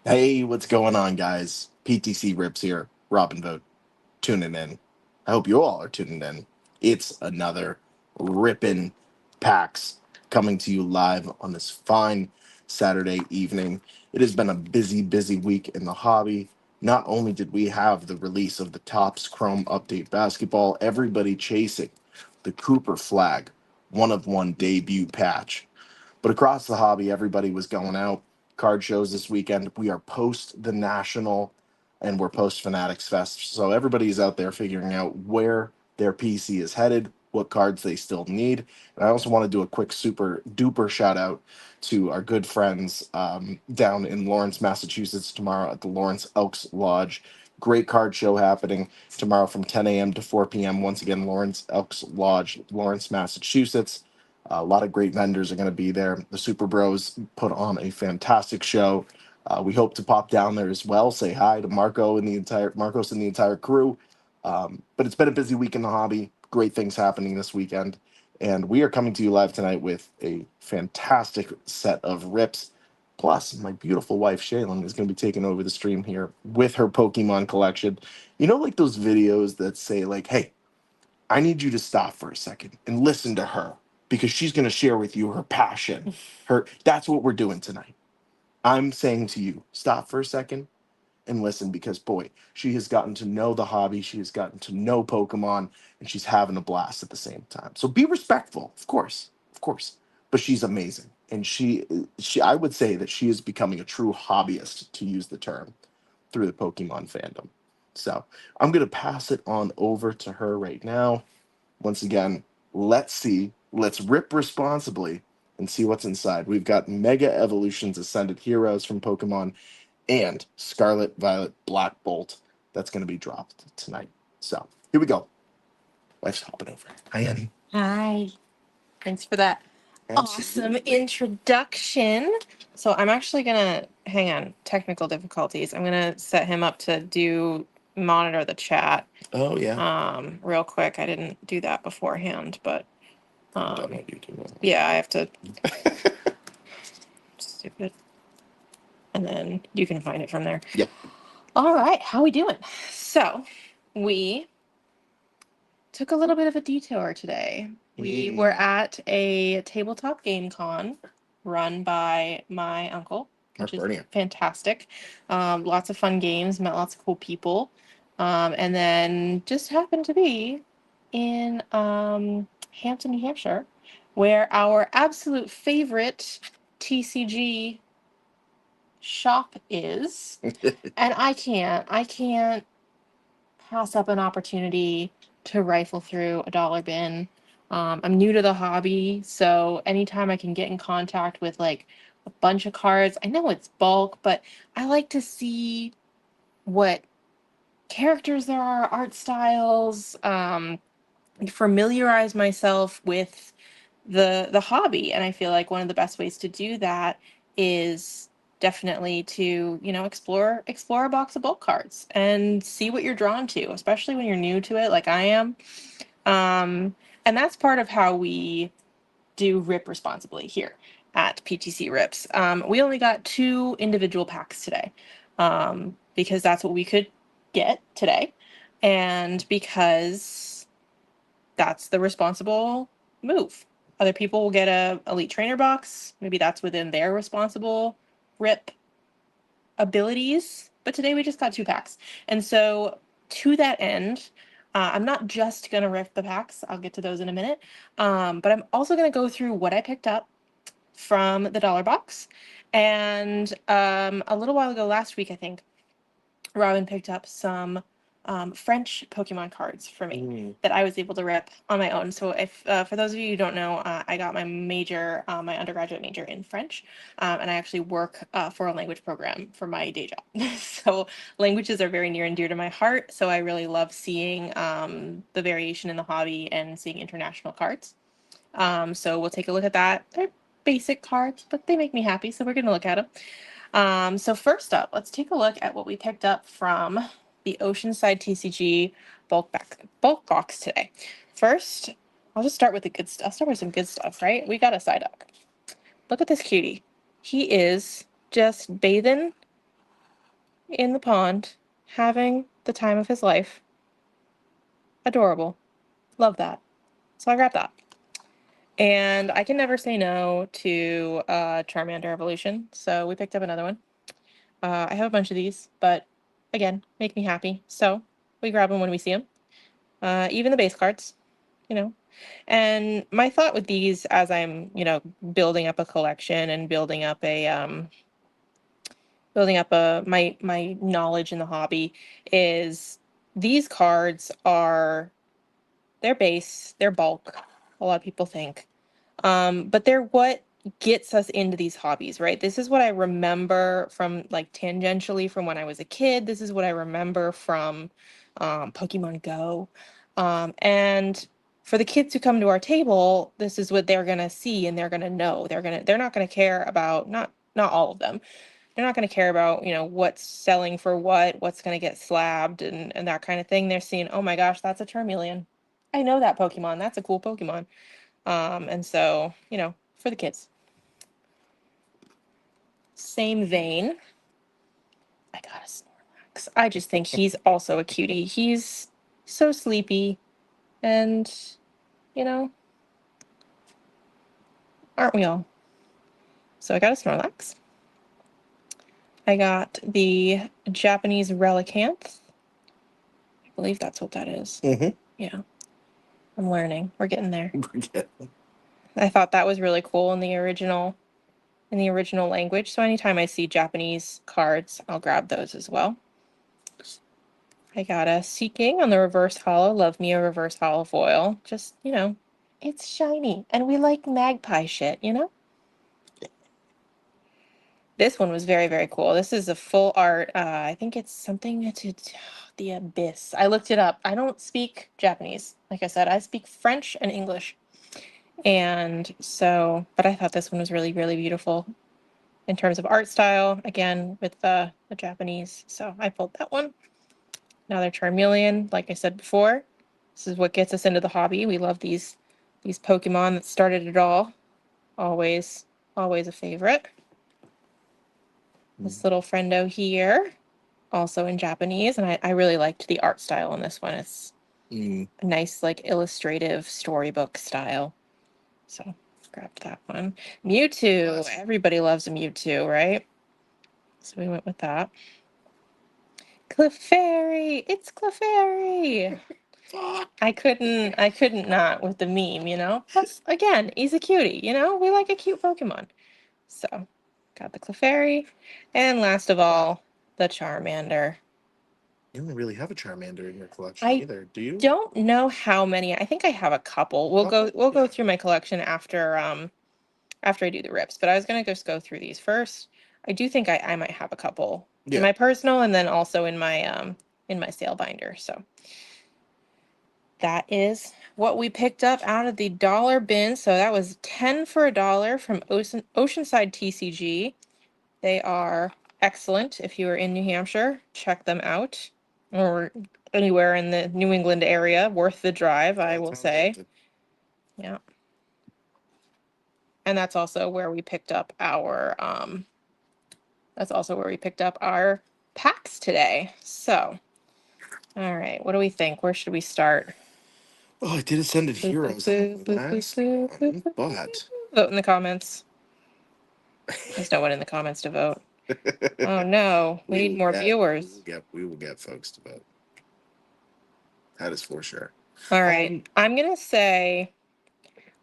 Hey, what's going on, guys? PTC Ripz here. Robin Vote tuning in. I hope you all are tuning in. It's another Rippin Packz coming to you live on this fine Saturday evening. It has been a busy week in the hobby. Not only did we have the release of the Topps Chrome Update Basketball, everybody chasing the Cooper Flag one of one debut patch. But across the hobby, everybody was going out. Card shows this weekend. We are post the National and we're post Fanatics Fest. So everybody's out there figuring out where their PC is headed, what cards they still need. And I also want to do a quick super duper shout out to our good friends down in Lawrence, Massachusetts tomorrow at the Lawrence Elks Lodge. Great card show happening tomorrow from 10 a.m. to 4 p.m. Once again, Lawrence Elks Lodge, Lawrence, Massachusetts. A lot of great vendors are going to be there. The Super Bros put on a fantastic show. We hope to pop down there as well. Say hi to Marcos and the entire crew. But it's been a busy week in the hobby. Great things happening this weekend, and we are coming to you live tonight with a fantastic set of rips. Plus, my beautiful wife Shaelyn is going to be taking over the stream here with her Pokemon collection. You know, like those videos that say, like, "Hey, I need you to stop for a second and listen to her because she's going to share with you her passion." That's what we're doing tonight. I'm saying to you, stop for a second and listen because boy, she has gotten to know the hobby, she has gotten to know Pokemon, and she's having a blast at the same time. So be respectful, of course. But she's amazing. And she I would say that she is becoming a true hobbyist, to use the term, through the Pokemon fandom. So I'm gonna pass it on over to her right now. Once again, let's rip responsibly and see what's inside. We've got Mega Evolutions Ascended Heroes from Pokemon and Scarlet Violet Black Bolt that's going to be dropped tonight. So here we go. Wife's hopping over. Hi, Annie. Hi. Thanks for that awesome Absolutely. introduction. So I'm actually gonna hang on, technical difficulties. I'm gonna set him up to monitor the chat Oh yeah. real quick. I didn't do that beforehand, but Don't know you do yeah, I have to stupid. And then you can find it from there. Yep. All right, how we doing? So we took a little bit of a detour today. We were at a tabletop game con run by my uncle, which is fantastic. Lots of fun games, met lots of cool people. And then just happened to be in Hampton, New Hampshire, where our absolute favorite TCG shop is. And I can't pass up an opportunity to rifle through a dollar bin. I'm new to the hobby, so anytime I can get in contact with like a bunch of cards, I know it's bulk, but I like to see what characters there are, art styles, familiarize myself with the hobby. And I feel like one of the best ways to do that is definitely to explore a box of bulk cards and see what you're drawn to, especially when you're new to it like I am. And that's part of how we do rip responsibly here at PTC Ripz. We only got 2 individual packs today, because that's what we could get today, and because that's the responsible move. Other people will get a elite trainer box. Maybe that's within their responsible rip abilities. But today we just got 2 packs. And so to that end, I'm not just going to rip the packs. I'll get to those in a minute. But I'm also going to go through what I picked up from the dollar box. And a little while ago, last week, I think, Robin picked up some French Pokemon cards for me that I was able to rip on my own. So if for those of you who don't know, I got my major, my undergraduate major in French, and I actually work for a language program for my day job. So languages are very near and dear to my heart. So I really love seeing the variation in the hobby and seeing international cards. So we'll take a look at that. They're basic cards, but they make me happy. So we're going to look at them. So first up, let's take a look at what we picked up from the Oceanside TCG bulk box today. First, I'll just start with the good stuff. I'll start with some good stuff, right? We got a Psyduck. Look at this cutie. He is just bathing in the pond, having the time of his life. Adorable. Love that. So I grabbed that. And I can never say no to Charmander Evolution, so we picked up another one. I have a bunch of these, but again, make me happy. So we grab them when we see them. Even the base cards, you know. And my thought with these, as I'm, building up a collection and building up my knowledge in the hobby, is these cards are their base, their bulk. A lot of people think. But they're what gets us into these hobbies, right? This is what I remember from, like, tangentially from when I was a kid. This is what I remember from Pokemon Go. And for the kids who come to our table, this is what they're gonna see and they're gonna know. They're not gonna care about, not all of them. They're not gonna care about, what's selling for what's gonna get slabbed and that kind of thing. They're seeing, oh my gosh, that's a Charmeleon. I know that Pokemon. That's a cool Pokemon. And so, for the kids. Same vein, I got a Snorlax. I just think he's also a cutie. He's so sleepy, and, you know, aren't we all? So I got a Snorlax. I got the Japanese Relicanth. I believe that's what that is. Mm-hmm. Yeah. I'm learning. We're getting there. I thought that was really cool in the original language. So anytime I see Japanese cards, I'll grab those as well. I got a Seeking on the reverse holo. Love me a reverse holo foil. Just, it's shiny. And we like magpie shit, This one was very, very cool. This is a full art. I think it's something to the Abyss. I looked it up. I don't speak Japanese. Like I said, I speak French and English. And so, but I thought this one was really, really beautiful in terms of art style, again, with the Japanese. So I pulled that one. Another Charmeleon, like I said before. This is what gets us into the hobby. We love these Pokemon that started it all. Always, always a favorite. This little friendo here, also in Japanese, and I really liked the art style on this one. It's a nice, like, illustrative storybook style. So grabbed that one. Mewtwo. Everybody loves a Mewtwo, right? So we went with that. Clefairy. It's Clefairy. I couldn't not with the meme, Plus, again, he's a cutie, We like a cute Pokemon. So, got the Clefairy. And last of all, the Charmander. You don't really have a Charmander in your collection I either, do you? don't know how many. I think I have a couple. We'll go through my collection after I do the rips, but I was gonna just go through these first. I do think I might have a couple in my personal and then also in my sale binder. So that is what we picked up out of the dollar bin. So that was 10 for $1 from Oceanside TCG. They are excellent. If you are in New Hampshire, check them out. Or anywhere in the New England area, worth the drive, I will say. Yeah. And that's also where we picked up our packs today. So, all right, what do we think? Where should we start? Oh, I did Ascended Heroes. But vote in the comments. There's no one in the comments to vote. Oh no, we need more viewers. We will get folks to vote. That is for sure. All right, I'm gonna say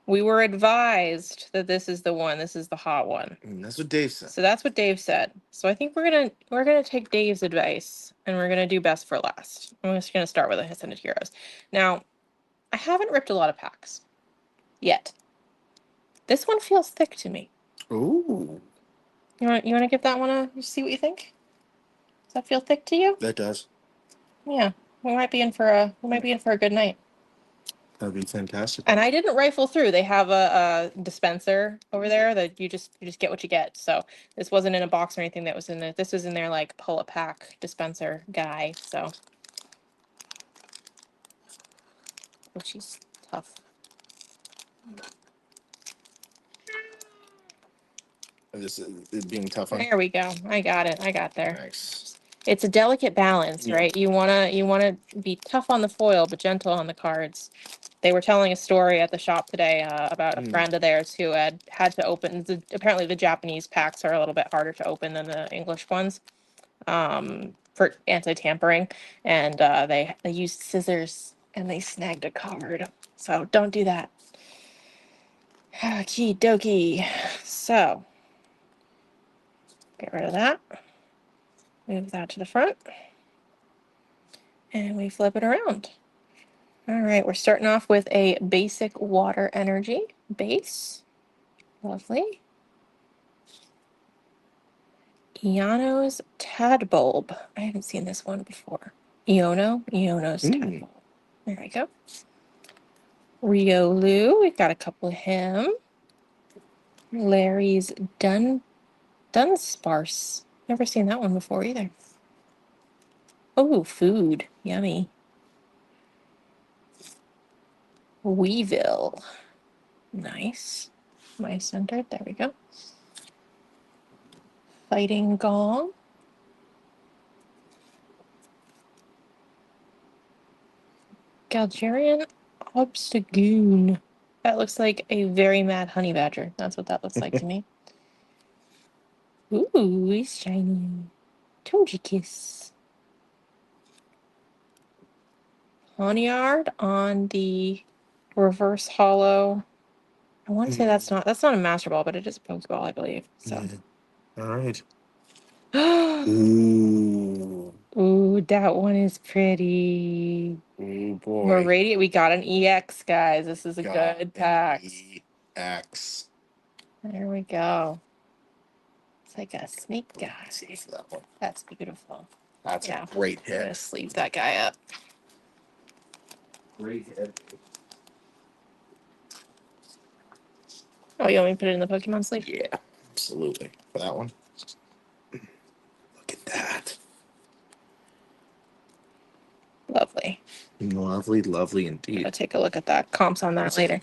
we were advised that this is the one. This is the hot one. That's what Dave said. So that's what Dave said. So I think we're gonna take Dave's advice and we're gonna do best for last. I'm just gonna start with the Ascended Heroes. Now, I haven't ripped a lot of packs yet. This one feels thick to me. Ooh. You want to give that one a see what you think? Does that feel thick to you? That does. Yeah, we might be in for a good night. That'd be fantastic. And I didn't rifle through. They have a dispenser over there that you just get what you get. So this wasn't in a box or anything that was in it. This was in their, like, pull a pack dispenser guy. So, which is tough. This is being tough on. There we go. I got it. I got there. Nice. it's a delicate balance, Yeah. right? You wanna be tough on the foil, but gentle on the cards. They were telling a story at the shop today about a friend of theirs who had to open. Apparently, the Japanese packs are a little bit harder to open than the English ones for anti-tampering, and they used scissors and they snagged a card. So don't do that. Okie dokie. So get rid of that. Move that to the front. And we flip it around. All right, we're starting off with a basic water energy base. Lovely. Iono's Tadbulb. I haven't seen this one before. Iono's Tadbulb. There we go. Riolu, we've got a couple of him. Larry's Dunsparce. Never seen that one before either. Oh, food. Yummy. Weevil. Nice. My centered. There we go. Fighting Gong. Galgarian Obstagoon. That looks like a very mad honey badger. That's what that looks like to me. Ooh, he's shiny. Togekiss. Poniard on the reverse hollow. I want to say that's not a Master Ball, but it is a Pokeball, I believe. So. All right. Ooh. Ooh, that one is pretty. Oh boy. Meridian, we got an EX, guys. This is a good pack. EX. There we go. It's like a snake guy. That one. That's beautiful. That's a great hit. I'm gonna sleeve that guy up. Great hit. Oh, you want me to put it in the Pokemon sleeve? Yeah, absolutely. For that one. Look at that. Lovely. Lovely, lovely I'm indeed. gonna take a look at that. Comps on that later.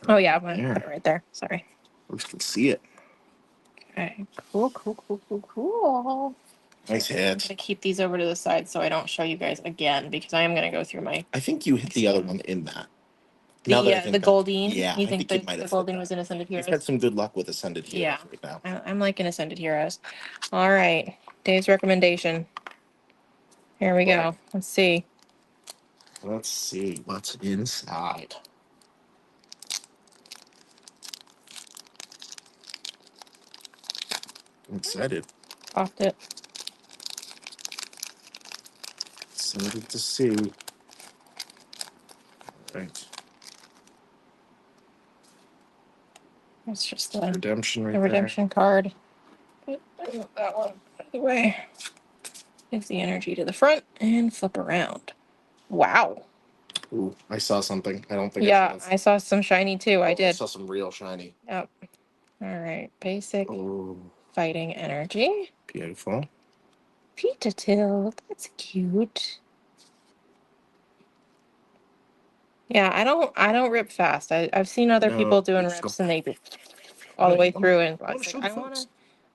Oh yeah, I'm gonna put it right there. Sorry. We can see it. Okay. Cool. Nice I'm hit. gonna keep these over to the side so I don't show you guys again because I am gonna go through my. I think you hit the other one in that. The Goldeen. Yeah, You I think think the you might have Goldeen was in Ascended Heroes? You've had some good luck with Ascended Heroes right now. I'm liking Ascended Heroes. All right, Dave's recommendation. Here we go. Let's see. Let's see what's inside. I'm excited. Popped it. Excited to see. All right. It's just the redemption right the redemption card. I want that one out of the way. Give the energy to the front and flip around. Wow. Ooh, I saw something. I don't think. Yeah, I saw some shiny too. I did. I saw some real shiny. Yep. All right. Basic Ooh, fighting energy. beautiful. Pitatil. That's cute. Yeah, I don't rip fast. I've seen other people doing rips and they all the way through, and I was like,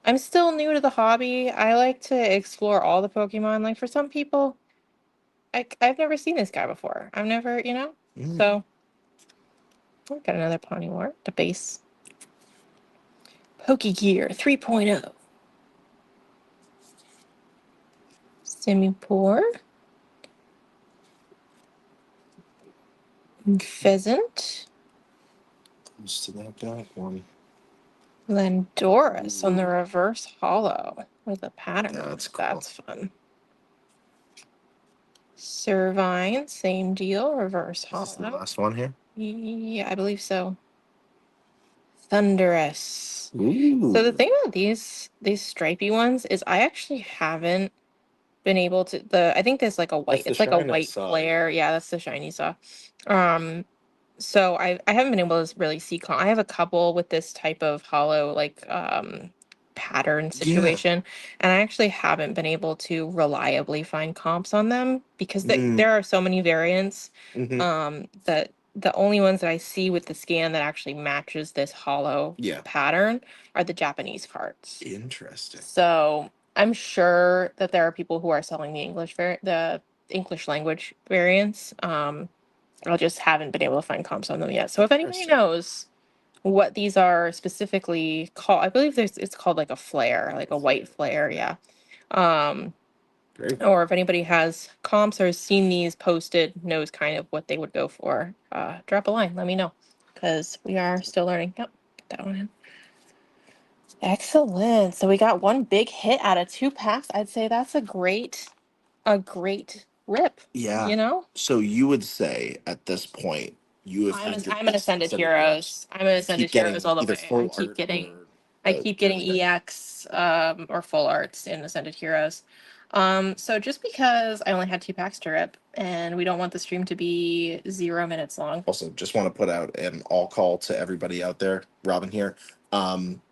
I'm still new to the hobby. I like to explore all the Pokemon. Like for some people, I've never seen this guy before. I've never, So we got another Ponywar, the base. Pokegear 3.0. Simipour. Pheasant. Close to that back one. Landorus on the reverse hollow with a pattern. That's cool. That's fun. Servine, same deal, reverse hollow. Is this the last one here? Yeah, I believe so. Thunderous. Ooh. So the thing about these stripy ones is I actually haven't been able to I think there's like a white. It's like a white flare. Yeah, that's the shiny saw. So I haven't been able to really see I have a couple with this type of hollow pattern situation, and I actually haven't been able to reliably find comps on them because there are so many variants. That the only ones that I see with the scan that actually matches this hollow pattern are the Japanese cards. Interesting. So I'm sure that there are people who are selling the English language variants. I just haven't been able to find comps on them yet. So if anybody knows what these are specifically called, I believe it's called like a flare, like a white flare, yeah. Or if anybody has comps or has seen these posted, knows kind of what they would go for, drop a line, let me know, because we are still learning. Yep, get that one in. Excellent. So we got one big hit out of 2 packs. I'd say that's a great rip. Yeah. You know? So you would say at this point, you have had your I'm an Ascended Heroes. I'm an Ascended Heroes all the way. I keep getting EX or full arts in Ascended Heroes. So just because I only had 2 packs to rip and we don't want the stream to be 0 minutes long. Also, just want to put out an all call to everybody out there. Robin here.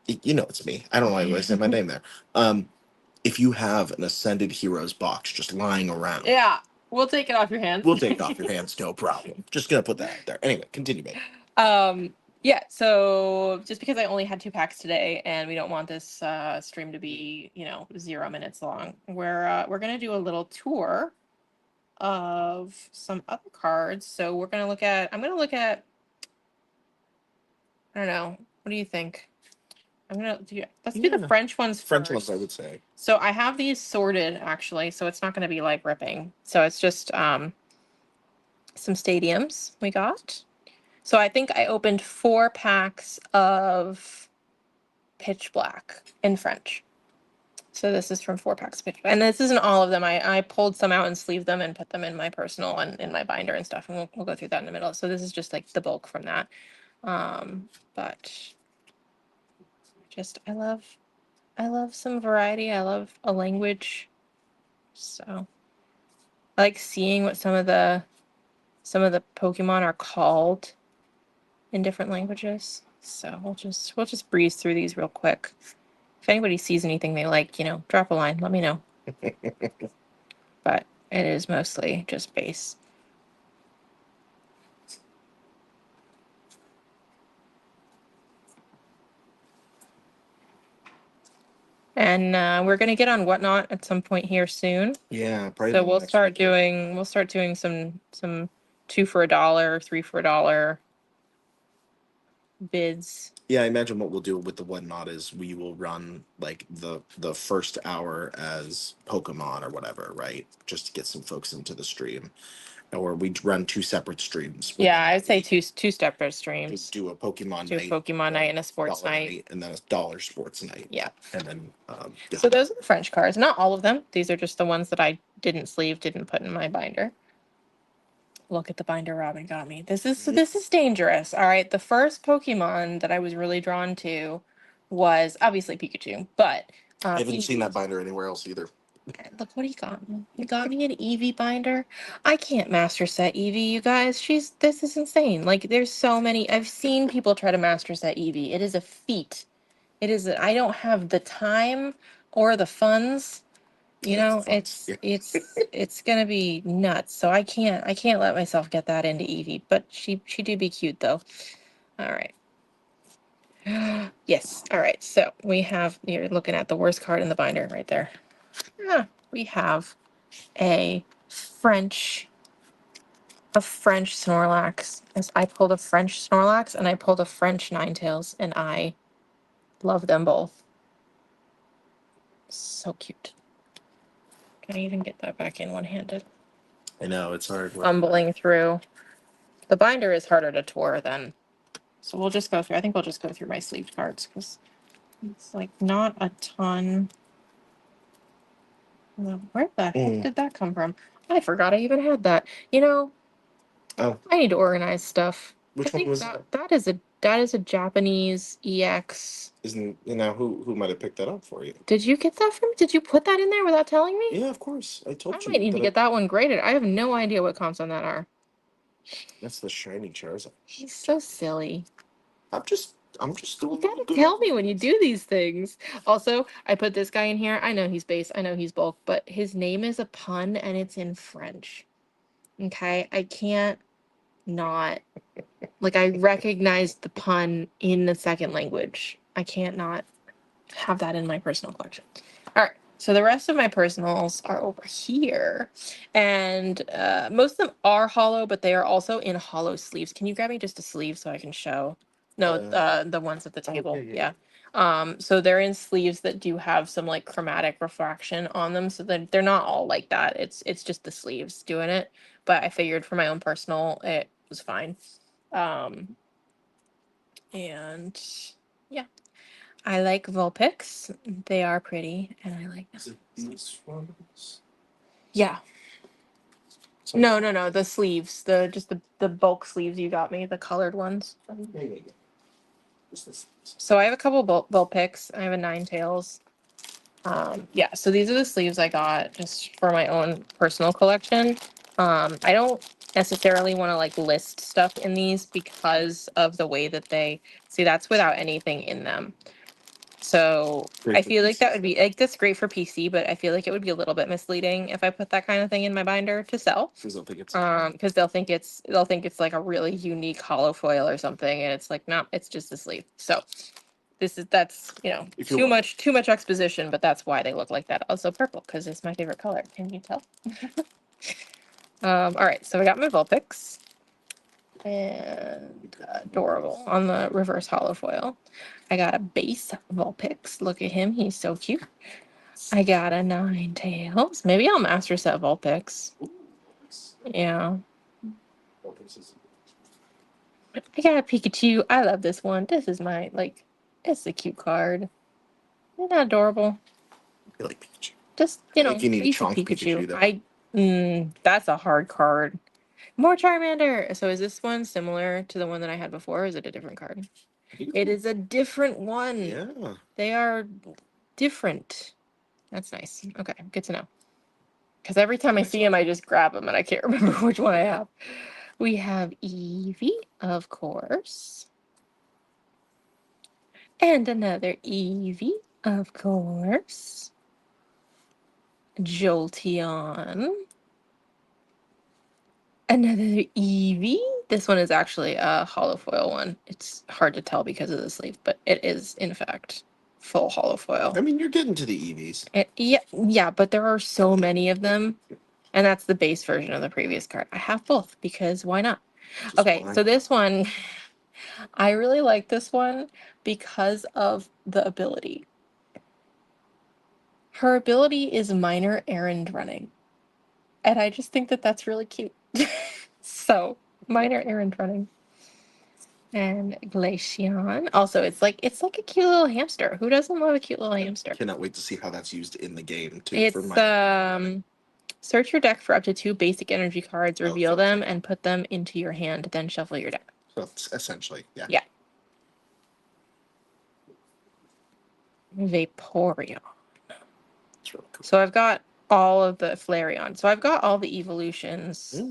You know it's me. I don't know why I say my name there. If you have an Ascended Heroes box just lying around, yeah, we'll take it off your hands. We'll take it off your hands, no problem. Just gonna put that out there. Anyway, continue, babe. Yeah, so just because I only had 2 packs today and we don't want this stream to be, 0 minutes long, we're gonna do a little tour of some other cards. So I'm gonna look at, I don't know, what do you think? Let's do the French ones first. French ones, I would say. So I have these sorted actually, so it's not gonna be like ripping. So it's just some stadiums we got. So I think I opened 4 packs of Pitch Black in French. So this is from 4 packs of Pitch Black. And this isn't all of them. I pulled some out and sleeved them and put them in my personal and in my binder and stuff. And we'll go through that in the middle. So this is just like the bulk from that. But just I love some variety. I love a language. So I like seeing what some of the Pokemon are called in different languages. So we'll just breeze through these real quick. If anybody sees anything they like, drop a line, let me know. But it is mostly just base. And we're gonna get on Whatnot at some point here soon. Yeah, probably. So we'll start doing some 2 for $1, 3 for $1 bids. Yeah, I imagine what we'll do with the Whatnot is we will run like the first hour as Pokemon or whatever, right? Just to get some folks into the stream. Or we run 2 separate streams. Yeah, I'd say two separate streams. Do a Pokemon night. Do a Pokemon night and a sports night. And then a dollar sports night. Yeah. And then yeah. So those are the French cards. Not all of them. These are just the ones that I didn't sleeve, didn't put in my binder. Look at the binder Robin got me. This is dangerous. All right. The first Pokemon that I was really drawn to was obviously Pikachu, but I haven't seen that binder anywhere else either. Look what he got me. He got me an Eevee binder. I can't master set Eevee, you guys. This is insane. Like there's so many. I've seen people try to master set Eevee. It is a feat. I don't have the time or the funds. It's gonna be nuts. So I can't let myself get that into Eevee. But she do be cute though. All right. Yes. All right. So you're looking at the worst card in the binder right there. We have a French Snorlax. I pulled a French Snorlax and I pulled a French Ninetales, and I love them both. So cute. Can I even get that back in one-handed? I know, it's hard. Fumbling through. The binder is harder to tour than. So we'll just go through. I think we'll just go through my sleeved cards because it's like not a ton. Where the heck did that come from? I forgot I even had that. Oh. I need to organize stuff. Which one was that? That is a Japanese EX. Isn't who might have picked that up for you? Did you get that from me? Did you put that in there without telling me? Yeah, of course. I told you. I might need to get that one graded. I have no idea what comps on that are. That's the shiny Charizard. He's so silly. I'm just doing. You gotta tell me when you do these things. Also, I put this guy in here. I know he's base. I know he's bulk, but his name is a pun and it's in French. Okay, I can't not. Like, I recognized the pun in the second language. I can't not have that in my personal collection. All right, So the rest of my personals are over here, and most of them are hollow, but they are also in hollow sleeves. Can you grab me just a sleeve so I can show? No, the ones at the table. Yeah. So they're in sleeves that do have some like chromatic refraction on them, so that they're not all like that. It's just the sleeves doing it. But I figured for my own personal, it was fine. And yeah. I like Vulpix. They are pretty, and I like them. Is it these ones? Yeah. No. The sleeves, the bulk sleeves you got me, the colored ones. Yeah. So I have a couple Vulpix. I have a Nine Tails. Yeah. So these are the sleeves I got just for my own personal collection. I don't necessarily want to like list stuff in these because of the way that they see. That's without anything in them. So Great I for feel like that PC would be like that's great for PC, but I feel like it would be a little bit misleading if I put that kind of thing in my binder to sell. because I think it's Because they'll think it's like a really unique hollow foil or something, and it's like no, it's just a sleeve. So that's If you too much exposition, but that's why they look like that. Also purple because it's my favorite color. Can you tell? All right, so I got my Vulpix and adorable on the reverse hollow foil. I got a base Vulpix. Look at him, he's so cute. I got a Nine Tails. Maybe I'll master set Vulpix. Yeah. I got a Pikachu. I love this one. This is my it's a cute card. Isn't that adorable? I like Pikachu. Just I think you need a basic chunk Pikachu, though. That's a hard card. More Charmander. So is this one similar to the one that I had before, or is it a different card? It is a different one. Yeah. They are different. That's nice. Okay, good to know. Because every time I see him, I just grab him, and I can't remember which one I have. We have Eevee, of course. And another Eevee, of course. Jolteon. Another Eevee. This one is actually a hollow foil one. It's hard to tell because of the sleeve, but it is, in fact, full hollow foil. I mean, you're getting to the EVs. Yeah, but there are so many of them. And that's the base version of the previous card. I have both because why not? Okay, so this one, I really like this one because of the ability. Her ability is minor errand running. And I just think that that's really cute. So, minor errand running. And Glaceon. Also, it's like a cute little hamster. Who doesn't love a cute little hamster? Cannot wait to see how that's used in the game too. It's search your deck for up to 2 basic energy cards, reveal them, and put them into your hand, then shuffle your deck. So it's essentially, yeah. Yeah. Vaporeon. It's really cool. So I've got all of the Flareon. So I've got all the evolutions.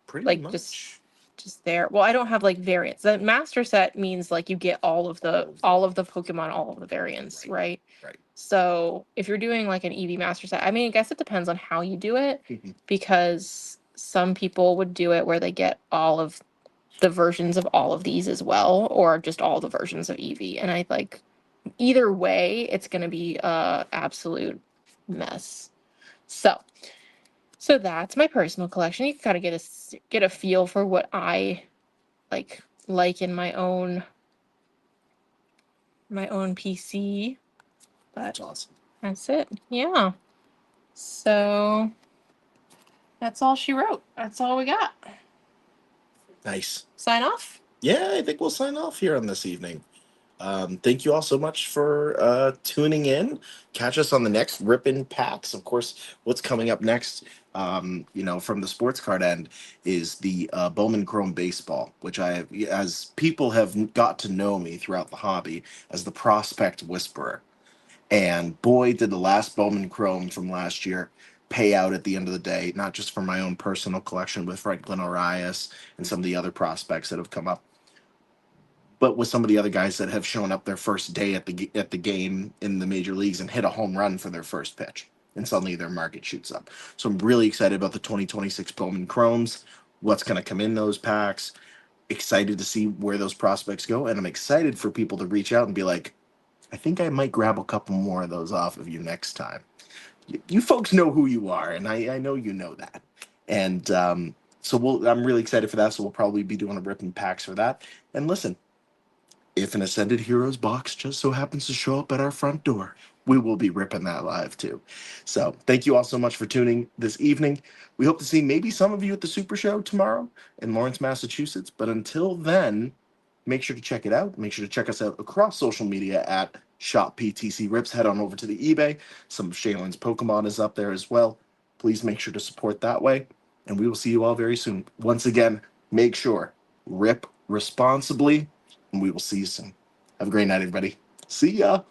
Pretty much. Just there. Well, I don't have like variants. The master set means like you get all of the Pokemon, all of the variants, right? Right. So if you're doing like an EV master set, I mean, I guess it depends on how you do it, because some people would do it where they get all of the versions of all of these as well, or just all the versions of Eevee. And I like either way, it's gonna be a absolute mess. So that's my personal collection. You gotta get a feel for what I like in my own PC. But That's awesome. that's it. Yeah. So that's all she wrote. That's all we got. Nice. Sign off? Yeah, I think we'll sign off here on this evening. Thank you all so much for tuning in. Catch us on the next Rippin Packz. Of course, what's coming up next, from the sports card end, is the Bowman Chrome Baseball, which as people have got to know me throughout the hobby, as the prospect whisperer. And boy, did the last Bowman Chrome from last year pay out at the end of the day, not just for my own personal collection with Franklin Arias and some of the other prospects that have come up, but with some of the other guys that have shown up their first day at the game in the major leagues and hit a home run for their first pitch, and suddenly their market shoots up. So I'm really excited about the 2026 Bowman Chromes, what's going to come in those packs. Excited to see where those prospects go, and I'm excited for people to reach out and be like, I think I might grab a couple more of those off of you next time. You folks know who you are, and I know you know that. And so I'm really excited for that. So we'll probably be doing a Rippin Packz for that. And listen, if an Ascended Heroes box just so happens to show up at our front door, we will be ripping that live too. So thank you all so much for tuning this evening. We hope to see maybe some of you at the Super Show tomorrow in Lawrence, Massachusetts. But until then, make sure to check it out. Make sure to check us out across social media at Shop PTC Ripz. Head on over to the eBay. Some of Shaelyn's Pokemon is up there as well. Please make sure to support that way. And we will see you all very soon. Once again, make sure, rip responsibly, and we will see you soon. Have a great night, everybody. See ya.